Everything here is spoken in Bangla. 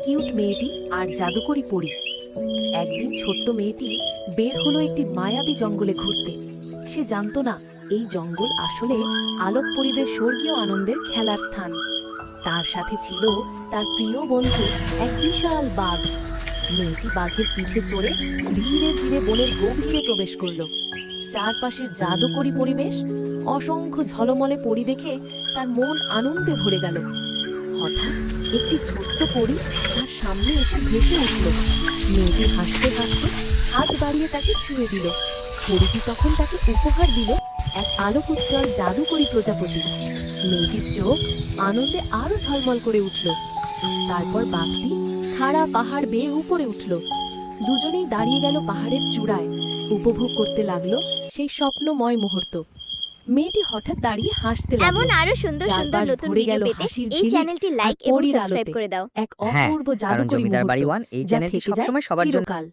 কিউট মেয়েটি আর জাদুকরি পরী। একদিন ছোট্ট মেয়েটি বের হলো একটি মায়াবী জঙ্গলে ঘুরতে। সে জানতো না এই জঙ্গল আসলে আলোকপরীদের স্বর্গীয় আনন্দের খেলার স্থান। তার সাথে ছিল তার প্রিয় বন্ধু এক বিশাল বাঘ। মেয়েটি বাঘের পিঠে চড়ে ধীরে ধীরে বনের গভীরে প্রবেশ করলো। চারপাশের জাদুকরি পরিবেশ, অসংখ্য ঝলমলে পরী দেখে তার মন আনন্দে ভরে গেল। হঠাৎ একটি ছোট্ট পরী তার সামনে এসে ভেসে উঠল। মেয়েটি হাসতে হাসতে হাত বাড়িয়ে তাকে ছুঁয়ে দিল। পরীটি তখন তাকে উপহার দিল এক আলোক উজ্জ্বল জাদুকরি প্রজাপতি। মেয়েটির চোখ আনন্দে আরো ঝলমল করে উঠল। তারপর বাঘটি খাড়া পাহাড় বেয়ে উপরে উঠল। দুজনেই দাঁড়িয়ে গেল পাহাড়ের চূড়ায়, উপভোগ করতে লাগলো সেই স্বপ্নময় মুহূর্ত। মেয়েটি হঠাৎ দাঁড়িয়ে হাসতে লাগলো। এমন আরো সুন্দর সুন্দর চারপাশ নতুন ভরে ভিডিও গেল পেতে হাসির এই ঝিলিক চ্যানেলটি আর লাইক এবং পরীর সাবস্ক্রাইব আলোতে। করে দাও। এক হ্যাঁ, অপূর্ব কারণ জাদুকরি জমিদার বাড়ি মুহূর্ত 1 এই যা চ্যানেলটি থেকে যায় সবসময় সবার জন্য চিরকাল।